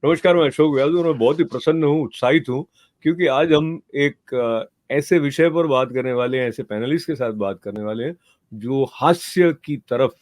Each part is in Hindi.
नमस्कार, मैं अशोक व्यास और मैं बहुत ही प्रसन्न हूँ, उत्साहित हूँ, क्योंकि आज हम एक ऐसे विषय पर बात करने वाले हैं, ऐसे पैनलिस्ट के साथ बात करने वाले हैं, जो हास्य की तरफ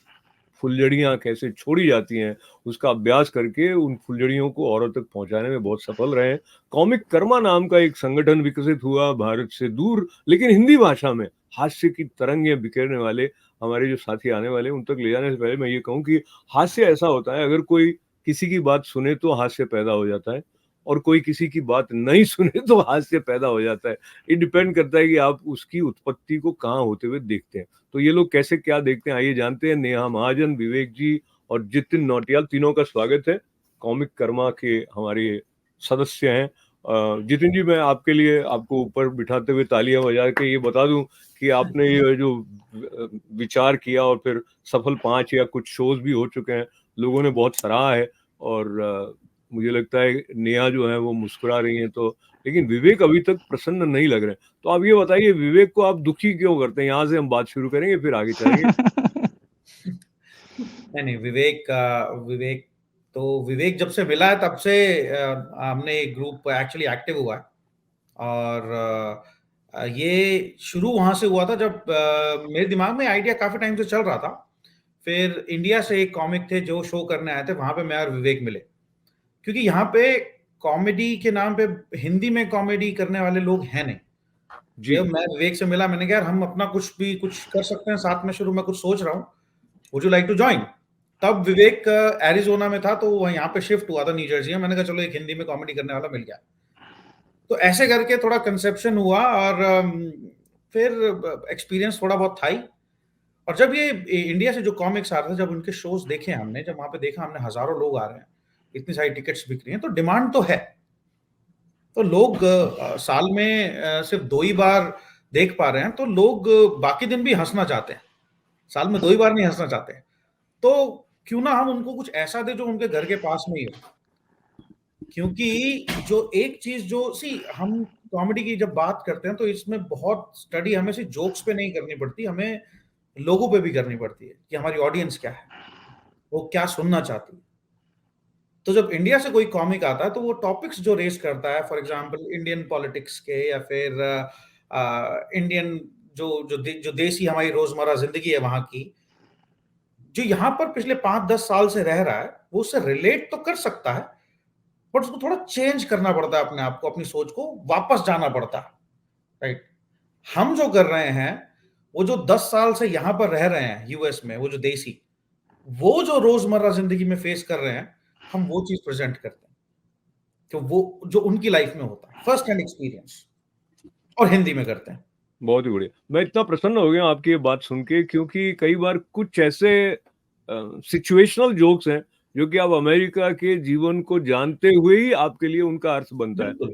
फुलझड़ियाँ कैसे छोड़ी जाती हैं, उसका अभ्यास करके उन फुलझड़ियों को औरों तक पहुँचाने में बहुत सफल रहे हैं। कॉमिक कर्मा नाम का एक संगठन विकसित हुआ भारत से दूर, लेकिन हिंदी भाषा में हास्य की तरंगें बिखेरने वाले हमारे जो साथी आने वाले हैं, उन तक ले जाने से पहले मैं ये कहूँ कि हास्य ऐसा होता है, अगर कोई किसी की बात सुने तो हास्य पैदा हो जाता है और कोई किसी की बात नहीं सुने तो हास्य पैदा हो जाता है। ये डिपेंड करता है कि आप उसकी उत्पत्ति को कहाँ होते हुए देखते हैं। तो ये लोग कैसे क्या देखते हैं, आइए जानते हैं। नेहा महाजन, विवेक जी और जितिन नौटियाल, तीनों का स्वागत है। कॉमिक कर्मा के हमारे सदस्य हैं। जितिन जी, मैं आपके लिए आपको ऊपर बिठाते हुए तालियां बजा के ये बता दूं कि आपने ये जो विचार किया और फिर सफल 5 या कुछ शोज भी हो चुके हैं, लोगों ने बहुत सराहा है। और मुझे लगता है नेहा जो है वो मुस्कुरा रही हैं, तो लेकिन विवेक अभी तक प्रसन्न नहीं लग रहे हैं। तो आप ये बताइए, विवेक को आप दुखी क्यों करते हैं? यहाँ से हम बात शुरू करेंगे, फिर आगे चलेंगे। नहीं, विवेक जब से मिला है तब से हमने ग्रुप एक्चुअली एक्टिव हुआ है। और ये शुरू वहां से हुआ था जब मेरे दिमाग में आइडिया काफी टाइम से चल रहा था। फिर इंडिया से एक कॉमिक थे जो शो करने आए थे, वहां पे मैं और विवेक मिले, क्योंकि यहाँ पे कॉमेडी के नाम पे हिंदी में कॉमेडी करने वाले लोग हैं नहीं। जी। मैं विवेक से मिला, मैंने कहा यार हम अपना कुछ कर सकते हैं साथ में, शुरू में कुछ सोच रहा हूँ, would you like to join. तब विवेक एरिजोना में था, तो वो यहाँ पे शिफ्ट हुआ था न्यू जर्सी में। मैंने कहा चलो एक हिंदी में कॉमेडी करने वाला मिल गया। तो ऐसे करके थोड़ा कंसेप्शन हुआ और फिर एक्सपीरियंस थोड़ा बहुत था ही। और जब ये इंडिया से जो कॉमिक्स आ रहे थे, जब उनके शोज देखे हमने, जब वहां पे देखा हमने हजारों लोग आ रहे हैं, इतनी सारी टिकट्स बिक रही हैं, तो डिमांड तो है। तो लोग साल में सिर्फ 2 ही बार देख पा रहे हैं, तो लोग बाकी दिन भी हंसना चाहते हैं, साल में 2 ही बार नहीं हंसना चाहते। तो क्यों ना हम उनको कुछ ऐसा दे जो उनके घर के पास में ही हो। क्योंकि जो एक चीज जो हम कॉमेडी की जब बात करते हैं तो इसमें बहुत स्टडी हमें सिर्फ जोक्स पे नहीं करनी पड़ती, हमें लोगों पे भी करनी पड़ती है कि हमारी ऑडियंस क्या है, वो क्या सुनना चाहती है। तो जब इंडिया से कोई कॉमिक आता है तो वो टॉपिक्स जो रेस करता है, फॉर एग्जांपल इंडियन पॉलिटिक्स के, या फिर इंडियन जो देसी हमारी रोजमर्रा जिंदगी है वहां की, जो यहाँ पर पिछले 5-10 साल से रह रहा है, वो उससे रिलेट तो कर सकता है, बट उसको थोड़ा चेंज करना पड़ता है, अपने आप को, अपनी सोच को वापस जाना पड़ता है, राइट। हम जो कर रहे हैं, वो जो 10 साल से यहां पर रह रहे हैं यूएस में, वो जो देसी, वो जो रोजमर्रा जिंदगी में फेस कर रहे हैं, हम वो चीज प्रेजेंट करते हैं, तो वो जो उनकी लाइफ में होता है, फर्स्ट हैंड एक्सपीरियंस, और हिंदी में करते हैं। बहुत ही बढ़िया। मैं इतना प्रसन्न हो गया आपकी ये बात सुन के, क्योंकि कई बार कुछ ऐसे सिचुएशनल जोक्स हैं जो कि आप अमेरिका के जीवन को जानते हुए ही आपके लिए उनका अर्थ बनता है। बिल्कुल,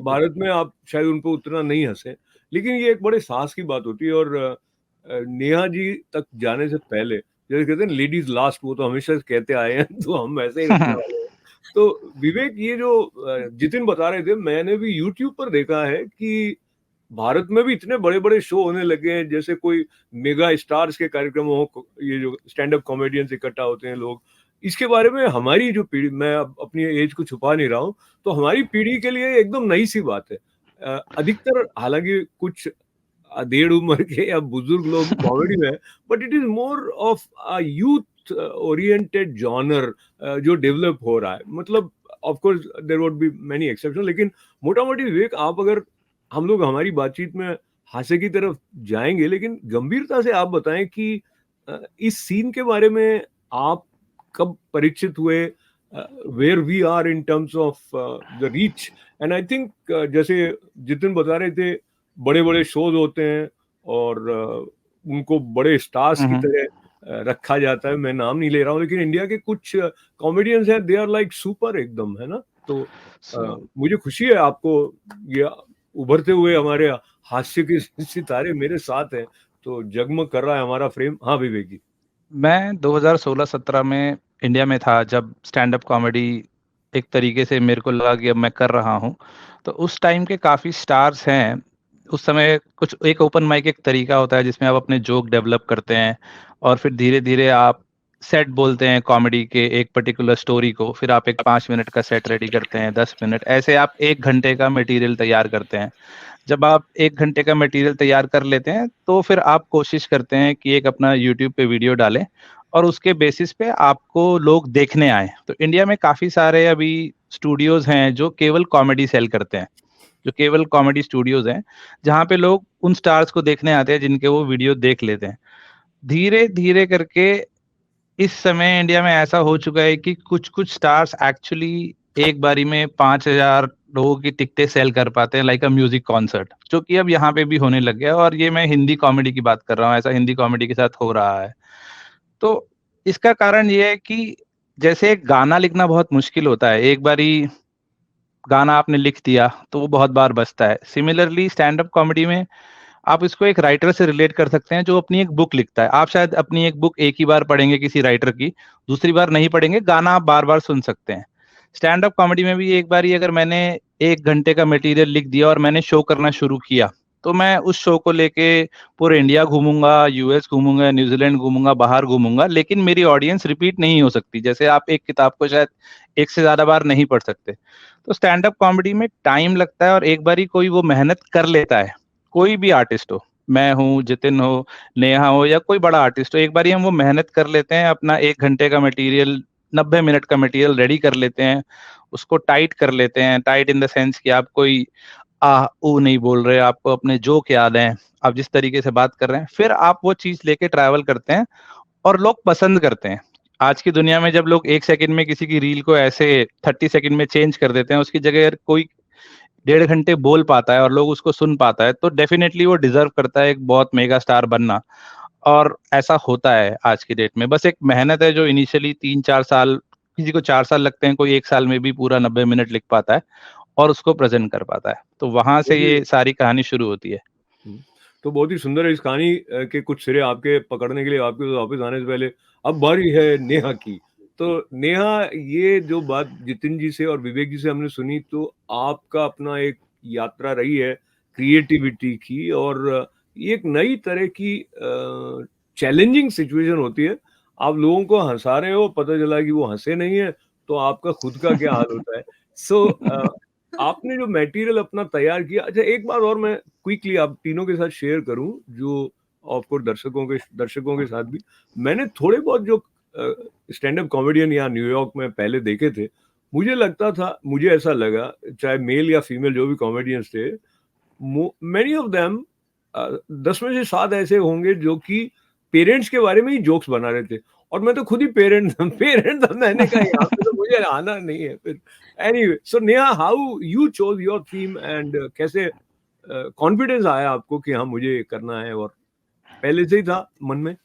भारत में आप शायद उन पर उतना नहीं हंसे, लेकिन ये एक बड़े साहस की बात होती है। और नेहा जी तक जाने से पहले, जैसे कहते हैं लेडीज लास्ट, वो तो हमेशा से कहते आए हैं, तो हम वैसे ही रखने वाले हैं। तो विवेक, ये जो जितिन बता रहे थे, मैंने भी यूट्यूब पर देखा है कि भारत में भी इतने बड़े बड़े शो होने लगे हैं, जैसे कोई मेगा स्टार्स के कार्यक्रम हो, ये जो स्टैंड अप कॉमेडियंस इकट्ठा होते हैं लोग। इसके बारे में हमारी जो पीढ़ी, मैं अब अपनी एज को छुपा नहीं रहा हूँ, तो हमारी पीढ़ी के लिए एकदम नई सी बात है। अधिकतर, हालांकि कुछ अधेड़ उम्र के या बुजुर्ग लोग कॉमेडी में, but it is more of a youth oriented genre जो डेवलप हो रहा है। मतलब of course there would be many exception, लेकिन मोटा मोटी विवेक, आप अगर, हम लोग हमारी बातचीत में हास्य की तरफ जाएंगे, लेकिन गंभीरता से आप बताएं कि इस सीन के बारे में आप कब परिचित हुए, where we are in terms of the reach. And I think जैसे जितिन बता रहे थे, बड़े बड़े शोज होते हैं और उनको बड़े स्टार्स की तरह रखा जाता है। मैं नाम नहीं ले रहा हूँ, लेकिन इंडिया के कुछ कॉमेडियंस हैं, दे आर लाइक सुपर एकदम, है ना। तो मुझे खुशी है आपको ये उभरते हुए हमारे हास्य के सितारे मेरे साथ हैं, तो जगमग कर रहा है हमारा फ्रेम। हाँ विवेक जी। मैं 2016-17 में इंडिया में था जब स्टैंड अप कॉमेडी एक तरीके से मेरे को लगा कि अब मैं कर रहा हूँ। तो उस टाइम के काफ़ी स्टार्स हैं। उस समय कुछ एक ओपन माइक एक तरीका होता है जिसमें आप अपने जोक डेवलप करते हैं और फिर धीरे धीरे आप सेट बोलते हैं कॉमेडी के एक पर्टिकुलर स्टोरी को, फिर आप एक 5 मिनट का सेट रेडी करते हैं, 10 मिनट, ऐसे आप 1 घंटे का मटेरियल तैयार करते हैं। जब आप 1 घंटे का मटेरियल तैयार कर लेते हैं तो फिर आप कोशिश करते हैं कि एक अपना यूट्यूब पे वीडियो डालें और उसके बेसिस पे आपको लोग देखने आए। तो इंडिया में काफी सारे अभी स्टूडियोज हैं जो केवल कॉमेडी सेल करते हैं, जो केवल कॉमेडी स्टूडियोज हैं, जहाँ पे लोग उन स्टार्स को देखने आते हैं जिनके वो वीडियो देख लेते हैं। धीरे धीरे करके इस समय इंडिया में ऐसा हो चुका है कि कुछ कुछ स्टार्स एक्चुअली एक बारी में 5,000 लोगों की टिकटें सेल कर पाते हैं, लाइक अ म्यूजिक कॉन्सर्ट, जो कि अब यहाँ पे भी होने लग गया है। और ये मैं हिंदी कॉमेडी की बात कर रहा हूँ, ऐसा हिंदी कॉमेडी के साथ हो रहा है। तो इसका कारण ये है कि जैसे एक गाना लिखना बहुत मुश्किल होता है, एक बारी गाना आपने लिख दिया तो वो बहुत बार बजता है। सिमिलरली स्टैंड अप कॉमेडी में आप इसको एक राइटर से रिलेट कर सकते हैं जो अपनी एक बुक लिखता है। आप शायद अपनी एक बुक एक ही बार पढ़ेंगे किसी राइटर की, दूसरी बार नहीं पढ़ेंगे, गाना आप बार बार सुन सकते हैं। स्टैंड अप कॉमेडी में भी एक बार ही अगर मैंने 1 घंटे का मटेरियल लिख दिया और मैंने शो करना शुरू किया, तो मैं उस शो को लेके पूरे इंडिया घूमूंगा, यूएस घूमूंगा, न्यूजीलैंड घूमूंगा, बाहर घूमूंगा, लेकिन मेरी ऑडियंस रिपीट नहीं हो सकती। जैसे आप एक किताब को शायद 1 से ज्यादा बार नहीं पढ़ सकते। तो स्टैंड अप कॉमेडी में टाइम लगता है और एक बार ही कोई वो मेहनत कर लेता है, कोई भी आर्टिस्ट हो, मैं हूँ, जितिन हो, नेहा हो या कोई बड़ा आर्टिस्ट हो, एक बार ही हम वो मेहनत कर लेते हैं, अपना 1 घंटे का मटेरियल, 90 मिनट का मटेरियल रेडी कर लेते हैं, उसको टाइट कर लेते हैं। टाइट इन द सेंस कि आप कोई ऊ नहीं बोल रहे, आपको अपने जोक याद हैं, आप जिस तरीके से बात कर रहे हैं, फिर आप वो चीज लेके ट्रैवल करते हैं और लोग पसंद करते हैं। आज की दुनिया में जब लोग 1 सेकंड में किसी की रील को ऐसे 30 सेकंड में चेंज कर देते हैं, उसकी जगह अगर कोई 1.5 घंटे बोल पाता है और लोग उसको सुन पाता है, तो डेफिनेटली वो डिजर्व करता है एक बहुत मेगा स्टार बनना। और ऐसा होता है आज की डेट में। बस एक मेहनत है जो इनिशियली 3-4 साल, किसी को 4 साल लगते हैं, कोई 1 साल में भी पूरा 90 मिनट लिख पाता है और उसको प्रेजेंट कर पाता है। तो वहां से ये सारी कहानी शुरू होती है। तो बहुत ही सुंदर है इस कहानी के कुछ सिरे आपके पकड़ने के लिए आपके वापस आने से पहले अब बारी है नेहा की। तो नेहा, ये जो बात जितिन जी से और विवेक जी से हमने सुनी, तो आपका अपना एक यात्रा रही है क्रिएटिविटी की, और ये एक नई तरह की चैलेंजिंग सिचुएशन होती है। आप लोगों को हंसा रहे हो, पता चला कि वो हंसे नहीं है, तो आपका खुद का क्या हाल होता है। सो आपने जो मटेरियल अपना तैयार किया, अच्छा एक बात और मैं क्विकली आप तीनों के साथ शेयर करूं, जो ऑफकोर्स दर्शकों के साथ भी, मैंने थोड़े बहुत जो स्टैंड अप कॉमेडियन यहाँ न्यूयॉर्क में पहले देखे थे, मुझे ऐसा लगा, चाहे मेल या फीमेल जो भी कॉमेडियंस थे, मेनी ऑफ देम 10 में से 7 ऐसे होंगे जो कि पेरेंट्स के बारे में ही जोक्स बना रहे थे। और मैं तो खुद ही पेरेंट था मैंने कहा यहाँ पे तो मुझे आना नहीं है फिर। Anyway, so Neha, how you chose your theme and कैसे कॉन्फिडेंस आया आपको कि हाँ मुझे करना है, और पहले से ही था मन में?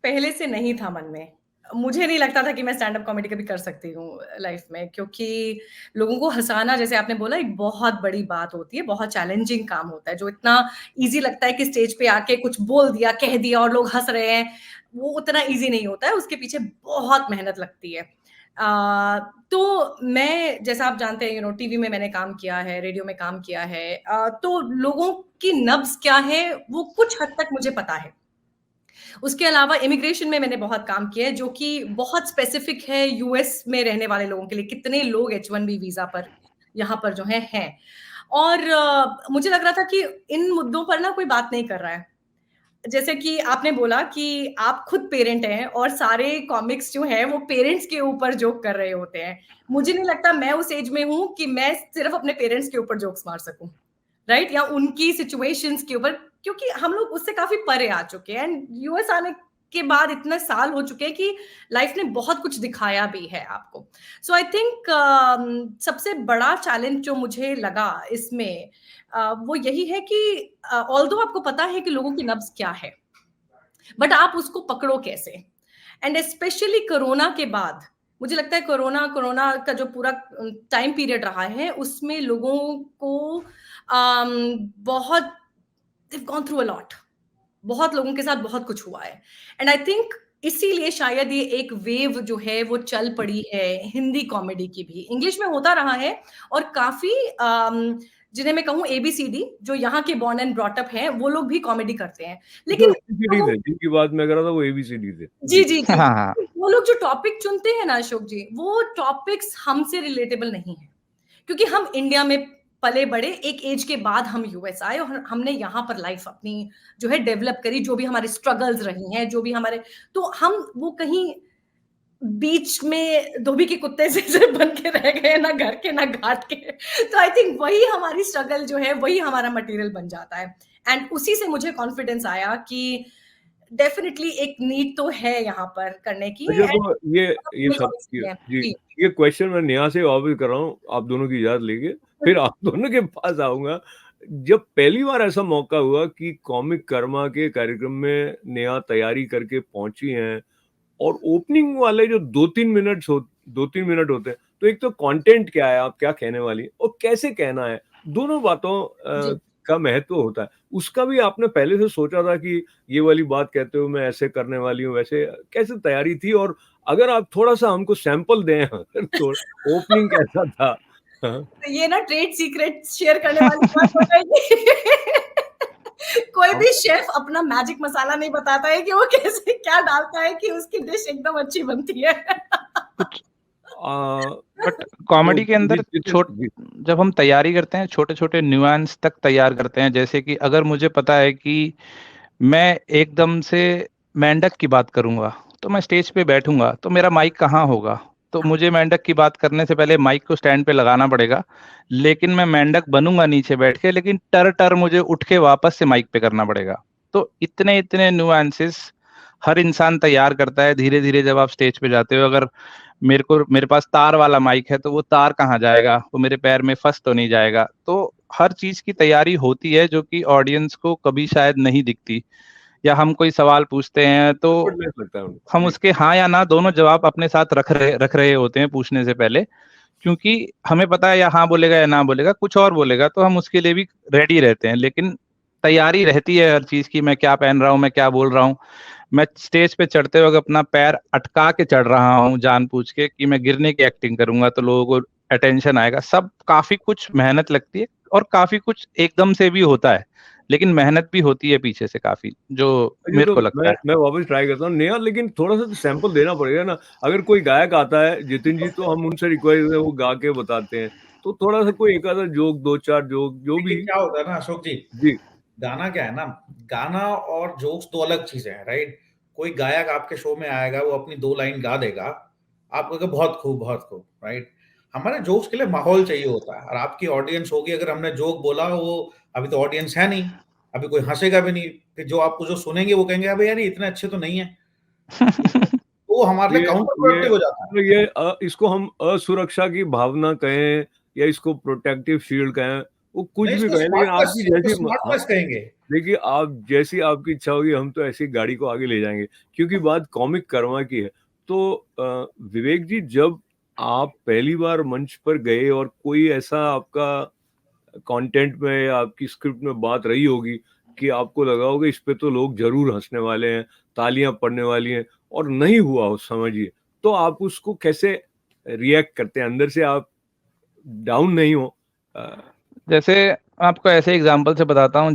पहले से नहीं था मन में। मुझे नहीं लगता था कि मैं स्टैंड अप कॉमेडी कभी कर सकती हूँ लाइफ में, क्योंकि लोगों को हँसाना, जैसे आपने बोला, एक बहुत बड़ी बात होती है, बहुत चैलेंजिंग काम होता है। जो इतना ईज़ी लगता है कि स्टेज पे आके कुछ बोल दिया, कह दिया और लोग हँस रहे हैं, वो उतना ईज़ी नहीं होता है, उसके पीछे बहुत मेहनत लगती है। तो मैं, जैसा आप जानते हैं, टीवी में मैंने काम किया है, रेडियो में काम किया है, तो लोगों की नब्ज़ क्या है, वो कुछ हद तक मुझे पता है। उसके अलावा इमिग्रेशन में मैंने बहुत काम किया है, जो कि बहुत स्पेसिफिक है यूएस में रहने वाले लोगों के लिए। कितने लोग H1B वीज़ा पर यहाँ पर जो हैं। और मुझे लग रहा था कि इन मुद्दों पर ना कोई बात नहीं कर रहा है। जैसे कि आपने बोला कि आप खुद पेरेंट हैं और सारे कॉमिक्स जो हैं वो पेरेंट्स के ऊपर जोक कर रहे होते हैं। मुझे नहीं लगता मैं उस एज में हूँ कि मैं सिर्फ अपने पेरेंट्स के ऊपर जोक्स मार सकूँ, राइट? या उनकी सिचुएशंस के ऊपर, क्योंकि हम लोग उससे काफ़ी परे आ चुके हैं। एंड यूएस आने के बाद इतने साल हो चुके हैं कि लाइफ ने बहुत कुछ दिखाया भी है आपको। सो आई थिंक सबसे बड़ा चैलेंज जो मुझे लगा इसमें वो यही है कि ऑल्दो आपको पता है कि लोगों की नब्ज़ क्या है, बट आप उसको पकड़ो कैसे? एंड स्पेशली कोरोना के बाद, मुझे लगता है कोरोना का जो पूरा टाइम पीरियड रहा है, उसमें लोगों को बहुत, they've gone through a lot, बहुत लोगों के साथ बहुत कुछ हुआ है। एंड आई थिंक इसीलिए शायद ये एक वेव जो है वो चल पड़ी है हिंदी कॉमेडी की भी। इंग्लिश में होता रहा है और काफ़ी जिन्हें मैं कहूँ ABCD, जो यहाँ के बॉर्न एंड ब्रॉट अप हैं, वो लोग भी कॉमेडी करते हैं। जो लेकिन ABCD थे, जिनकी बात मैं कर रहा था वो ABCD थे। जी, जी, जी। हाँ, हाँ। वो लोग जो टॉपिक चुनते हैं ना अशोक जी, वो टॉपिक्स हमसे रिलेटेबल नहीं है। क्योंकि हम इंडिया में पले-बड़े, एक एज के बाद हम यूएस आए और हमने यहाँ पर लाइफ अपनी जो है डेवलप करी, जो भी हमारे स्ट्रगल्स रही हैं, जो भी हमारे, तो हम वो कहीं बीच में धोबी के कुत्ते से बन के रह गए, ना घर के ना घाट के। तो आई थिंक वही हमारी स्ट्रगल जो है, वही हमारा मटेरियल बन जाता है। एंड उसी से मुझे कॉन्फिडेंस आया कि डेफिनिटली एक नीड तो है यहाँ पर करने की। अच्छा, तो ये सब जी, ये क्वेश्चन मैं नेहा से वापस कर रहा हूँ, आप दोनों की इजाजत लेके, फिर आप दोनों के पास आऊंगा। जब पहली बार ऐसा मौका हुआ कि कॉमिक कर्मा के कार्यक्रम में नेहा तैयारी करके पहुंची हैं और ओपनिंग वाले जो 2-3 मिनट होते हैं, तो एक तो कंटेंट क्या है, आप क्या कहने वाली हैं और कैसे कहना है, दोनों बातों का महत्व होता है। उसका भी आपने पहले से सोचा था कि ये वाली बात कहते हो मैं ऐसे करने वाली हूँ, वैसे कैसे तैयारी थी? और अगर आप थोड़ा सा हमको सैंपल दें तो ओपनिंग कैसा था? हाँ। तो ये ना ट्रेड सीक्रेट शेयर करने वाली बात हो जाएगी। कोई भी शेफ अपना मैजिक मसाला नहीं बताता है कि वो कैसे क्या डालता है कि उसकी डिश एकदम अच्छी बनती है। बट कॉमेडी के अंदर जब हम तैयारी करते हैं, छोटे-छोटे न्यूएंस तक तैयार करते हैं। जैसे कि अगर मुझे पता है कि मैं एकदम से मेंढक की बात करूँगा, तो मैं स्टेज पे बैठूँगा, तो मेरा माइक कहाँ होगा? तो मुझे मेंढक की बात करने से पहले माइक को स्टैंड पे लगाना पड़ेगा, लेकिन मैं मेंढक बनूँगा नीचे बैठ के, लेकिन टर-टर मुझे उठ के वापस से माइक पे करना पड़ेगा। तो इतने न्यूएंसेस हर इंसान तैयार करता है धीरे-धीरे जब आप स्टेज पे जाते हो। अगर मेरे पास तार वाला माइक है, तो वो तार कहाँ जाएगा? वो मेरे पैर में फँस तो नहीं जाएगा? तो हर चीज़ की तैयारी होती है जो कि ऑडियंस को कभी शायद नहीं दिखती। या हम कोई सवाल पूछते हैं तो हम उसके हाँ या ना दोनों जवाब अपने साथ रख रहे होते हैं पूछने से पहले, क्योंकि हमें पता है या हाँ बोलेगा या ना बोलेगा, कुछ और बोलेगा तो हम उसके लिए भी रेडी रहते हैं। लेकिन तैयारी रहती है हर चीज़ की, मैं क्या पहन रहा हूँ, मैं क्या बोल रहा हूँ। मैं स्टेज पे चढ़ते वक़्त अपना पैर अटका के चढ़ रहा हूँ जानबूझ के कि मैं गिरने की एक्टिंग करूँगा तो लोगों को अटेंशन आएगा। सब काफ़ी कुछ मेहनत लगती है और काफ़ी कुछ एकदम से भी होता है, लेकिन मेहनत भी होती है पीछे से काफ़ी, जो मेरे को लगता है। मैं वापस ट्राई करता हूँ। नेहा, लेकिन थोड़ा-सा तो सैंपल देना पड़ेगा ना। अगर कोई गायक आता है, जितिन जी, तो हम उनसे रिक्वेस्ट है वो गा के बताते हैं। तो थोड़ा-सा कोई एक आधा जोक, 2-4 जोक जो भी। क्या होता है ना अशोक जी, गाना क्या है ना, गाना और जोक्स 2 अलग चीज़ें हैं, राइट? कोई गायक आपके शो में आएगा, वो अपनी 2 लाइन गा देगा, आप कहोगे बहुत खूब, राइट? हमारे जोक्स के लिए माहौल चाहिए होता है और आपकी ऑडियंस होगी। अगर हमने जोक बोला, वो अभी तो ऑडियंस है नहीं, अभी कोई हँसेगा भी नहीं, फिर जो सुनेंगे वो कहेंगे अबे यार ये इतने अच्छे तो नहीं है। वो हमारे लिए काउंटर प्रोडक्टिव हो जाता है। तो ये इसको हम असुरक्षा की भावना कहें या इसको प्रोटेक्टिव शील्ड कहें, वो कुछ भी कहें, लेकिन आपकी जैसी स्मार्टनेस कहेंगे। देखिए, आप जैसी आपकी इच्छा होगी, हम तो ऐसी गाड़ी को आगे ले जाएंगे, क्योंकि बात कॉमिक कर्मा की है। तो विवेक जी, जब आप पहली बार मंच पर गए और कोई ऐसा आपका कंटेंट में या आपकी स्क्रिप्ट में बात रही होगी कि आपको लगा होगा इस पे तो लोग जरूर हंसने वाले हैं, तालियां पड़ने वाली हैं, और नहीं हुआ हो, समझिए, तो आप उसको कैसे रिएक्ट करते हैं? अंदर से आप डाउन नहीं हो? जैसे आपको ऐसे एग्जांपल से बताता हूँ,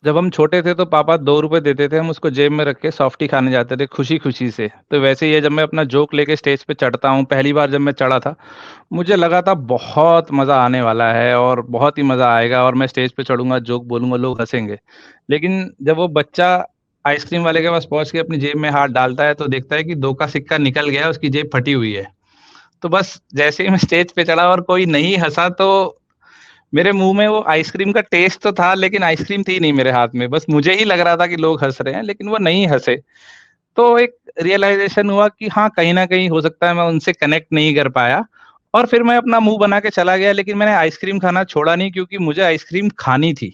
जब हम छोटे थे तो पापा 2 रुपए देते थे, हम उसको जेब में रख के सॉफ्टी खाने जाते थे खुशी-खुशी से। तो वैसे ही है, जब मैं अपना जोक लेके स्टेज पे चढ़ता हूँ, पहली बार जब मैं चढ़ा था, मुझे लगा था बहुत मज़ा आने वाला है और बहुत ही मज़ा आएगा और मैं स्टेज पे चढ़ूँगा, जोक बोलूँगा, लोग हँसेंगे। लेकिन जब वो बच्चा आइसक्रीम वाले के पास पहुँच के अपनी जेब में हाथ डालता है, तो देखता है कि 2 का सिक्का निकल गया है, उसकी जेब फटी हुई है। तो बस जैसे ही मैं स्टेज पे चढ़ा और कोई नहीं हँसा, तो मेरे मुँह में वो आइसक्रीम का टेस्ट तो था, लेकिन आइसक्रीम थी नहीं मेरे हाथ में। बस मुझे ही लग रहा था कि लोग हँस रहे हैं, लेकिन वो नहीं हँसे। तो एक रियलाइज़ेशन हुआ कि हाँ, कहीं न कहीं हो सकता है मैं उनसे कनेक्ट नहीं कर पाया, और फिर मैं अपना मुँह बना के चला गया, लेकिन मैंने आइसक्रीम खाना छोड़ा नहीं, क्योंकि मुझे आइसक्रीम खानी थी।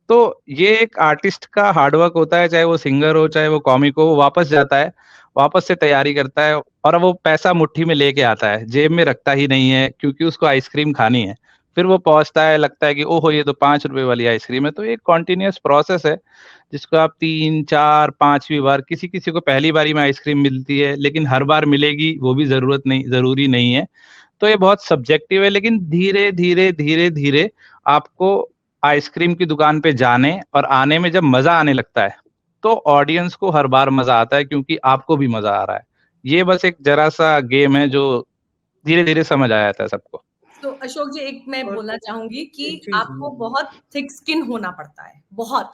तो ये एक आर्टिस्ट का हार्ड वर्क होता है, चाहे वो सिंगर हो, चाहे वो कॉमिक हो, वो वापस जाता है, वापस से तैयारी करता है और वो पैसा मुट्ठी में लेके आता है, जेब में रखता ही नहीं है, क्योंकि उसको आइसक्रीम खानी है। फिर वो पहुँचता है, लगता है कि ओहो! ये तो 5 रुपए वाली आइसक्रीम है। तो एक कंटीन्यूअस प्रोसेस है, जिसको आप 3, 4, 5वीं बार, किसी-किसी को पहली बारी में आइसक्रीम मिलती है, लेकिन हर बार मिलेगी वो भी ज़रूरी नहीं है। तो ये बहुत सब्जेक्टिव है, लेकिन धीरे धीरे धीरे धीरे आपको आइसक्रीम की दुकान पे जाने और आने में जब मजा आने लगता है तो ऑडियंस को हर बार मजा आता है, क्योंकि आपको भी मजा आ रहा है। ये बस एक जरा सा गेम है जो धीरे धीरे समझ आ जाता है सबको। तो अशोक जी, एक मैं और बोलना चाहूंगी कि एक चीज आपको बहुत थिक स्किन होना पड़ता है, बहुत।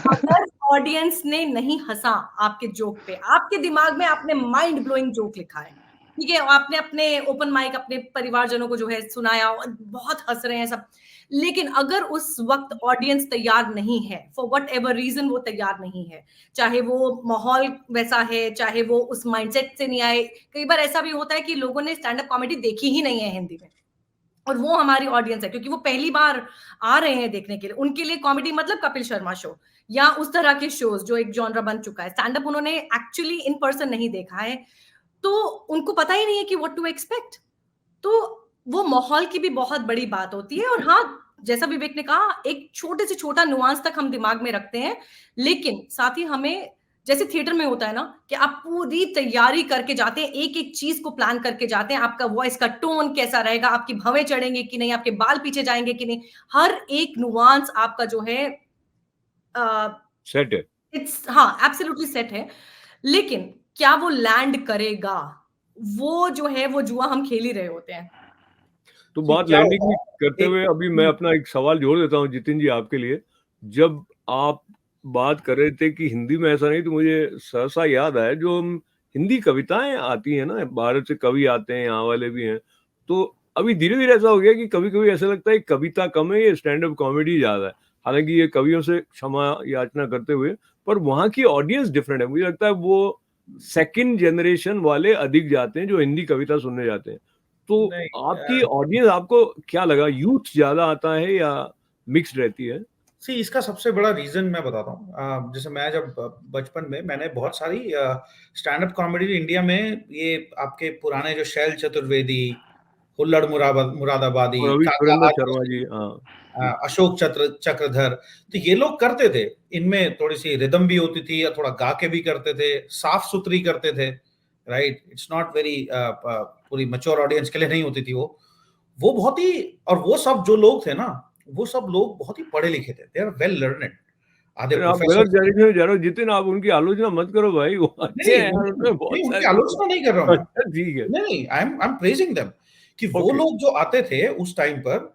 अगर ऑडियंस ने नहीं हंसा आपके जोक पे, आपके दिमाग में आपने माइंड ब्लोइंग जोक लिखा है, ठीक है, आपने अपने ओपन माइक अपने परिवारजनों को जो है सुनाया और बहुत हंस रहे हैं सब, लेकिन अगर उस वक्त ऑडियंस तैयार नहीं है, फॉर वट एवर रीजन वो तैयार नहीं है, चाहे वो माहौल वैसा है, चाहे वो उस माइंडसेट से नहीं आए, कई बार ऐसा भी होता है कि लोगों ने स्टैंड अप कॉमेडी देखी ही नहीं है हिंदी में, और वो हमारी ऑडियंस है क्योंकि वो पहली बार आ रहे हैं देखने के लिए, उनके लिए कॉमेडी मतलब कपिल शर्मा शो या उस तरह के शोज जो एक जॉनरा बन चुका है, स्टैंड अप उन्होंने एक्चुअली इन पर्सन नहीं देखा है, तो उनको पता ही नहीं है कि व्हाट टू एक्सपेक्ट। तो वो माहौल की भी बहुत बड़ी बात होती है। और हाँ, जैसा विवेक ने कहा, एक छोटे से छोटा नुआंस तक हम दिमाग में रखते हैं, लेकिन साथ ही हमें, जैसे थिएटर में होता है ना कि आप पूरी तैयारी करके जाते हैं, एक एक चीज को प्लान करके जाते हैं, आपका वॉइस का टोन कैसा रहेगा, आपकी भवें चढ़ेंगे कि नहीं, आपके बाल पीछे जाएंगे कि नहीं, हर एक नुआंस आपका जो है सेट है। इट्स, हाँ, एब्सोल्युटली सेट है। लेकिन क्या वो लैंड करेगा, वो जो है वो जुआ हम खेल ही रहे होते हैं। तो कि बात क्या लैंडिंग होता की है करते हुए अभी मैं अपना एक सवाल जोड़ देता हूँ जितिन जी आपके लिए। जब आप बात कर रहे थे कि हिंदी में ऐसा नहीं, तो मुझे सहसा याद आया जो हम हिंदी कविताएं आती हैं ना, बाहर से कवि आते हैं, यहाँ वाले भी हैं, तो अभी धीरे धीरे ऐसा हो गया कि कभी कभी ऐसा लगता है कविता कम है, ये स्टैंड अप कॉमेडी ज्यादा है। हालांकि ये कवियों से क्षमा याचना करते हुए, पर वहाँ की ऑडियंस डिफरेंट है। मुझे लगता है वो सेकंड जनरेशन वाले अधिक जाते हैं जो हिंदी कविता सुनने जाते हैं। तो नहीं, आपकी ऑडियंस, आपको क्या लगा, यूथ ज्यादा आता है या मिक्स्ड रहती है? सी इसका सबसे बड़ा रीजन मैं बताता हूँ। जैसे मैं जब बचपन में मैंने बहुत सारी स्टैंड अप कॉमेडी इंडिया में, ये आपके पुराने जो शैल चतुर्वेदी, हुल्लड़ मुरादाबादी, और अभी काका सुरेंद्र शर्मा आदिवासी, जी, हाँ। अशोक चक्रधर, तो ये लोग करते थे। इनमें थोड़ी सी रिदम भी होती थी, या थोड़ा गा के भी करते थे, साफ सुथरी करते थे, राइट। इट्स नॉट वेरी पूरी मैच्योर ऑडियंस के लिए नहीं होती थी वो बहुत ही, और वो सब जो लोग थे ना, वो सब लोग बहुत ही पढ़े लिखे थे, दे आर वेल लर्नेड, आधे आप गलत प्रोफेसर। डायरेक्शन में जा रहे हो जितिन, आप उनकी आलोचना मत करो भाई, वो अच्छे नहीं हैं और उसमें बहुत नहीं, उनकी सारे। आलोचना नहीं कर रहा हूं मैं। अच्छा ठीक है। नहीं, आई एम प्रेजिंग देम कि वो ओके। लोग जो आते थे उस टाइम पर,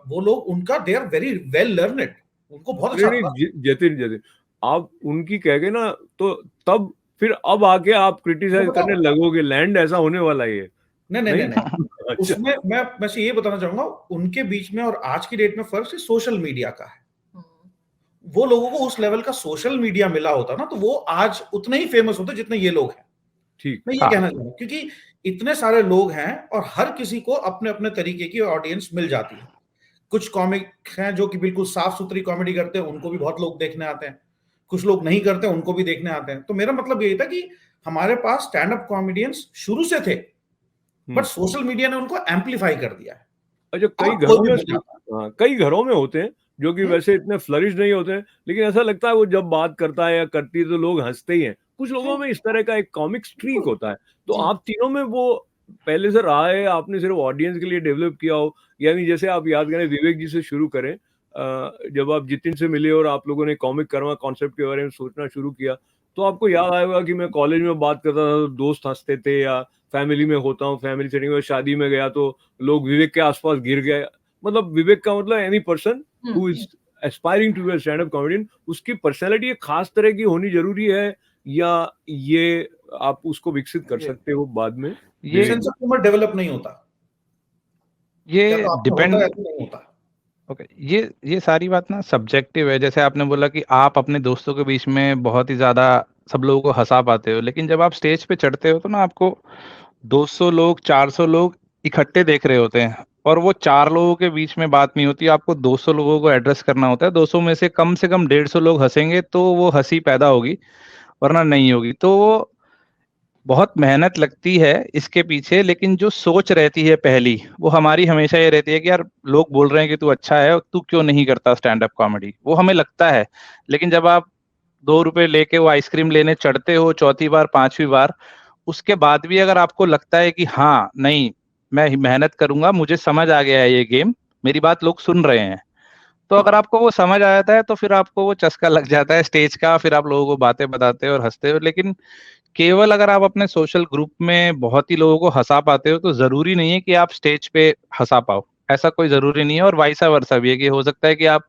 वो लोग, उनका they are very well learned, उनको बहुत नहीं अच्छा नहीं, आता। जतिन जतिन, आप उनकी कह गए ना, तो तब फिर अब आके आप क्रिटिसाइज करने लगोगे, लैंड ऐसा होने वाला है ये। नहीं नहीं नहीं नहीं। नहीं, अच्छा। उसमें मैं बस ये बताना चाहूंगा, उनके बीच में और आज की डेट में फर्क से सोशल मीडिया का है। वो लोगों को उस लेवल का सोशल मीडिया मिला होता ना, तो वो आज उतने ही फेमस होते जितने ये लोग हैं। ठीक। मैं ये हाँ। कहना चाहूंगा, क्योंकि इतने सारे लोग हैं और हर किसी को अपने अपने तरीके की ऑडियंस मिल जाती है। कुछ कॉमिक हैं जो कि बिल्कुल साफ सुथरी कॉमेडी करते हैं, उनको भी बहुत लोग देखने आते हैं। कुछ लोग नहीं करते, उनको भी देखने आते हैं। तो मेरा मतलब यही था कि हमारे पास स्टैंड अप कॉमेडियंस शुरू से थे, बट सोशल मीडिया ने उनको एम्पलीफाई कर दिया है। अच्छा, कई अब घरों कोई भी में, बन जाता हाँ, कई घरों में होते हैं जो कि वैसे इतने फ्लरिश नहीं होते हैं, लेकिन ऐसा लगता है वो जब बात करता है या करती है तो लोग हंसते ही हैं। कुछ लोगों में इस तरह का एक कॉमिक स्ट्रीक होता है। तो जी। आप तीनों में वो पहले से रहा है, आपने सिर्फ ऑडियंस के लिए डेवलप किया हो? यानी जैसे आप याद करें, विवेक जी से शुरू करें, जब आप जितिन से मिले और आप लोगों ने कॉमिक कर्मा कॉन्सेप्ट के बारे में सोचना शुरू किया, तो आपको याद आएगा कि मैं कॉलेज में बात करता था तो दोस्त हंसते थे, या फैमिली में होता हूँ, फैमिली सेटिंग में शादी में गया तो लोग विवेक के आसपास गिर गए। मतलब विवेक का मतलब any person who is aspiring to be a stand up comedian, उसकी पर्सनैलिटी एक खास तरह की होनी जरूरी है, या ये आप उसको विकसित कर सकते हो बाद में? ये सेंस ऑफ ह्यूमर डेवलप नहीं होता, या ये तो आपको होता डिपेंड है या तो नहीं होता। ओके, ये सारी बात ना सब्जेक्टिव है। जैसे आपने बोला कि आप अपने दोस्तों के बीच में बहुत ही ज्यादा सब लोगों को हंसा पाते हो, लेकिन जब आप स्टेज पे चढ़ते हो तो ना आपको 200 लोग 400 लोग इकट्ठे देख रहे होते हैं, और वो 4 लोगों के बीच में बात नहीं होती, आपको 200 लोगों को एड्रेस करना होता है। 200 में से कम 150 लोग हंसेंगे तो वो हंसी पैदा होगी, वरना नहीं होगी। तो वो बहुत मेहनत लगती है इसके पीछे, लेकिन जो सोच रहती है पहली, वो हमारी हमेशा ये रहती है कि यार लोग बोल रहे हैं कि तू अच्छा है, तू क्यों नहीं करता स्टैंड अप कॉमेडी। वो हमें लगता है, लेकिन जब आप 2 रुपए लेके वो आइसक्रीम लेने चढ़ते हो चौथी बार 5वीं बार, उसके बाद भी अगर आपको लगता है कि हाँ नहीं, मैं मेहनत करूंगा, मुझे समझ आ गया है ये गेम, मेरी बात लोग सुन रहे हैं। तो अगर आपको वो समझ आ जाता है तो फिर आपको वो चस्का लग जाता है स्टेज का, फिर आप लोगों को बातें बताते हो और हंसते हो। लेकिन केवल अगर आप अपने सोशल ग्रुप में बहुत ही लोगों को हंसा पाते हो तो जरूरी नहीं है कि आप स्टेज पे हंसा पाओ, ऐसा कोई जरूरी नहीं है। और वाइसा वर्सा भी है कि हो सकता है कि आप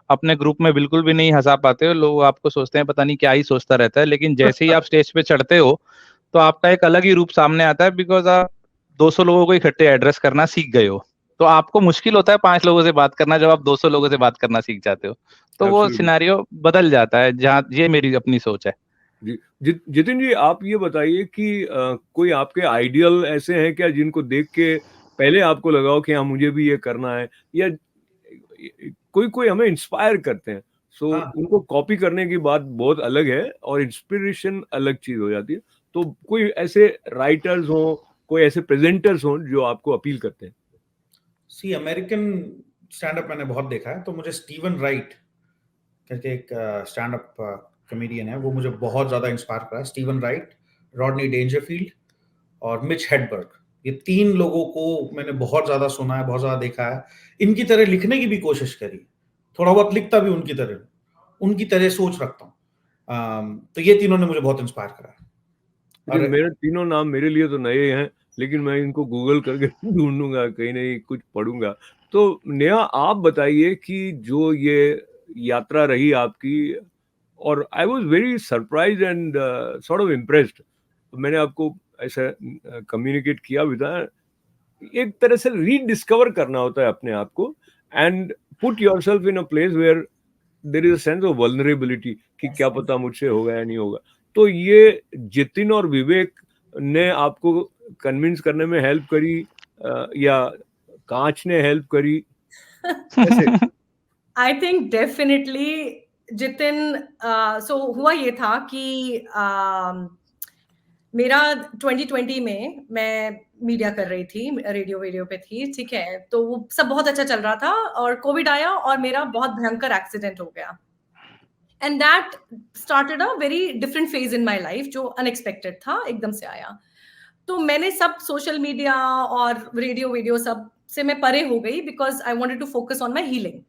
अपने ग्रुप में बिल्कुल भी नहीं हंसा पाते हो, लोग आपको सोचते हैं पता नहीं क्या ही सोचता रहता है, लेकिन जैसे ही आप स्टेज पे चढ़ते हो तो आपका एक अलग ही रूप सामने आता है, बिकॉज आप 200 लोगों को इकट्ठे एड्रेस करना सीख गए हो। तो आपको मुश्किल होता है 5 लोगों से बात करना, जब आप 200 लोगों से बात करना सीख जाते हो तो वो Absolutely. सिनेरियो बदल जाता है। जहाँ ये मेरी अपनी सोच है। जी जितिन जी, आप ये बताइए कि कोई आपके आइडियल ऐसे हैं क्या जिनको देख के पहले आपको लगा हो कि हाँ मुझे भी ये करना है, या कोई कोई हमें इंस्पायर करते हैं, सो हाँ उनको कॉपी करने की बात बहुत अलग है और इंस्पिरेशन अलग चीज हो जाती है। तो कोई ऐसे राइटर्स हो, कोई ऐसे प्रेजेंटर्स हो जो आपको अपील करते हैं? सी अमेरिकन स्टैंड अप मैंने बहुत देखा है, तो मुझे स्टीवन राइट करके एक स्टैंड अप कॉमेडियन है, वो मुझे बहुत ज्यादा इंस्पायर करा। स्टीवन राइट, रॉडनी डेंजरफील्ड और मिच हेडबर्ग, ये 3 लोगों को मैंने बहुत ज्यादा सुना है, बहुत ज्यादा देखा है। इनकी तरह लिखने की भी कोशिश करी, थोड़ा बहुत लिखता भी उनकी तरह सोच रखता हूँ। तो ये तीनों ने मुझे बहुत इंस्पायर करा। जी, और मेरे तीनों नाम मेरे लिए तो नए हैं, लेकिन मैं इनको गूगल करके ढूंढूंगा, कहीं नहीं कुछ पढ़ूंगा। तो नेहा, आप बताइए कि जो ये यात्रा रही आपकी, और I was very surprise and sort of impressed. मैंने आपको ऐसा कम्युनिकेट किया भी था, एक तरह से रीडिस्कवर करना होता है अपने आप को, and put yourself in a place where there is a sense of vulnerability कि क्या पता मुझसे होगा या नहीं होगा। तो ये जितिन और विवेक ने आपको कन्विंस करने में हेल्प करी, या कांच ने हेल्प करी, कैसे? I think definitely Jitin. सो हुआ ये था कि मेरा 2020 में मैं मीडिया कर रही थी, रेडियो वीडियो पे थी, ठीक है। तो वो सब बहुत अच्छा चल रहा था और कोविड आया और मेरा बहुत भयंकर एक्सीडेंट हो गया, and that started a very different phase in my life, जो अनएक्सपेक्टेड था, एकदम से आया। तो मैंने सब सोशल मीडिया और रेडियो वीडियो सब से मैं परे हो गई, because I wanted to focus on my healing.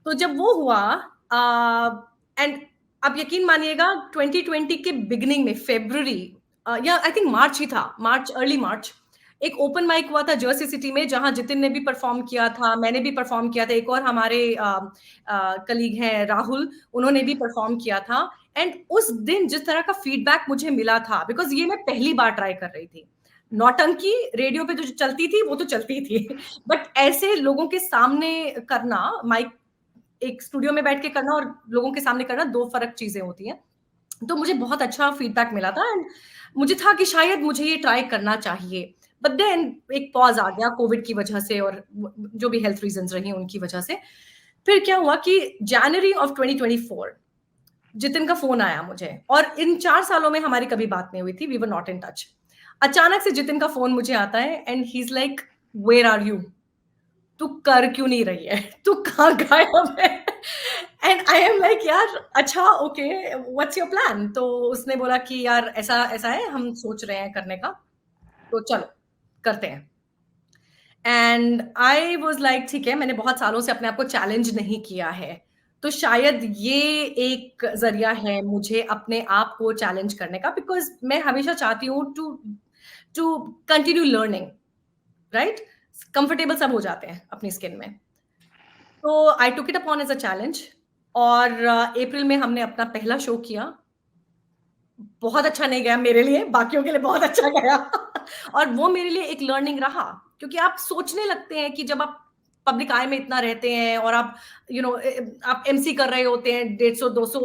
तो जब वो हुआ, एंड आप यकीन मानिएगा 2020 के बिगिनिंग में फरवरी या आई थिंक मार्च ही था, मार्च, अर्ली मार्च, एक ओपन माइक हुआ था जर्सी सिटी में, जहां जितिन ने भी परफॉर्म किया था, मैंने भी परफॉर्म किया था, एक और हमारे कलीग हैं राहुल, उन्होंने भी परफॉर्म किया था। एंड उस दिन जिस तरह का फीडबैक मुझे मिला था, बिकॉज ये मैं पहली बार ट्राई कर रही थी, नौटंकी रेडियो पे जो चलती थी वो तो चलती थी, बट ऐसे लोगों के सामने करना, माइक एक स्टूडियो में बैठ के करना और लोगों के सामने करना, 2 फर्क चीजें होती हैं। तो मुझे बहुत अच्छा फीडबैक मिला था, एंड मुझे था कि शायद मुझे ये ट्राई करना चाहिए। बट देन एक पॉज आ गया कोविड की वजह से और जो भी हेल्थ रीजंस रही उनकी वजह से। फिर क्या हुआ कि जनवरी ऑफ 2024 जितिन का फोन आया मुझे, और इन 4 सालों में हमारी कभी बात नहीं हुई थी, we were not in touch. अचानक से जितिन का फोन मुझे आता है and he is like, where are you? तू कर क्यों नहीं रही है? तू कहाँ गायब है? एंड आई एम लाइक, यार अच्छा ओके, व्हाट्स योर प्लान? तो उसने बोला कि यार ऐसा ऐसा है, हम सोच रहे हैं करने का, तो चलो करते हैं। एंड आई वाज लाइक, ठीक है, मैंने बहुत सालों से अपने आप को चैलेंज नहीं किया है, तो शायद ये एक जरिया है मुझे अपने आप को चैलेंज करने का, बिकॉज मैं हमेशा चाहती हूँ to to continue learning, right? Comfortable सब हो जाते हैं अपनी स्किन में। तो I took it upon as a challenge, और अप्रैल में हमने अपना पहला शो किया। बहुत अच्छा नहीं गया मेरे लिए, बाकियों के लिए बहुत अच्छा गया और वो मेरे लिए एक लर्निंग रहा, क्योंकि आप सोचने लगते हैं कि जब आप पब्लिक आई में इतना रहते हैं और आप आप एमसी कर रहे होते हैं 150-200।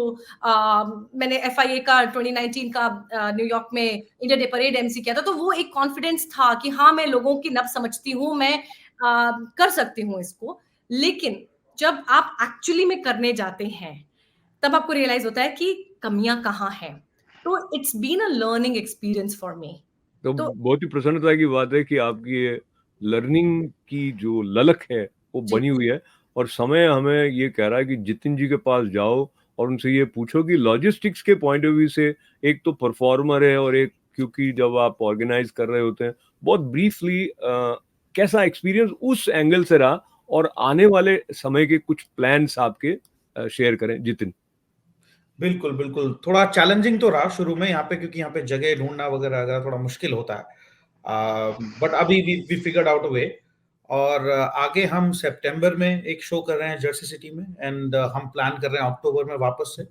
मैंने एफआईए का 2019 का न्यूयॉर्क में इंडिया डे परेड एमसी किया था, तो वो एक कॉन्फिडेंस था कि हाँ, मैं लोगों की नब्ज समझती हूँ, मैं कर सकती हूँ इसको। लेकिन जब आप एक्चुअली में करने जाते हैं, तब आपको रियलाइज होता है कि कमियां कहाँ हैं। तो it's been a learning experience for me. तो तो बहुत ही प्रसन्नता की बात है कि आपकी ये लर्निंग की जो ललक है वो जी, बनी हुई है, और समय हमें ये कह रहा है कि जितिन जी के पास जाओ और उनसे ये पूछो कि लॉजिस्टिक्स के पॉइंट ऑफ व्यू से एक तो परफॉर्मर है और एक क्योंकि जब आप ऑर्गेनाइज कर रहे होते हैं, बहुत ब्रीफली कैसा एक्सपीरियंस उस एंगल से रहा और आने वाले समय के कुछ प्लान्स आपके शेयर करें जितिन। बिल्कुल, बिल्कुल। थोड़ा चैलेंजिंग तो रहा शुरू में यहाँ पे, क्योंकि यहाँ पे जगह ढूँढना वगैरह थोड़ा मुश्किल होता है। बट अभी वी फिगर्ड आउट अ वे, और आगे हम सितंबर में एक शो कर रहे हैं जर्सी सिटी में, एंड हम प्लान कर रहे हैं अक्टूबर में वापस से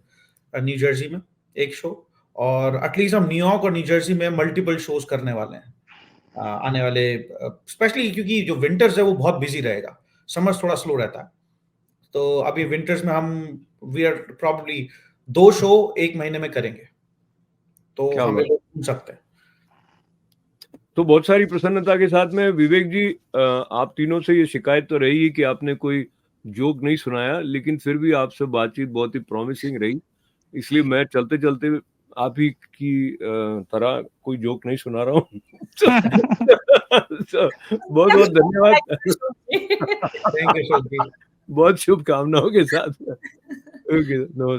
न्यू जर्सी में एक शो, और एटलीस्ट हम न्यूयॉर्क और न्यू जर्सी में मल्टीपल शोज करने वाले हैं आने वाले, स्पेशली क्योंकि जो विंटर्स है वो बहुत बिजी रहेगा, समर्स थोड़ा स्लो रहता है। तो अभी विंटर्स में हम वी आर प्रॉब्ली 2 शो 1 महीने में करेंगे, तो क्या हमें बात। लोग सुन सकते हैं। तो बहुत सारी प्रसन्नता के साथ में विवेक जी, आप तीनों से ये शिकायत तो रही कि आपने कोई जोक नहीं सुनाया, लेकिन फिर भी आपसे बातचीत बहुत ही प्रॉमिसिंग रही, इसलिए मैं चलते चलते आप ही की तरह कोई जोक नहीं सुना रहा हूँ। बहुत बहुत धन्यवाद। थैंक यू अशोक जी। बहुत शुभकामनाओं के साथ। ओके, नमस्ते।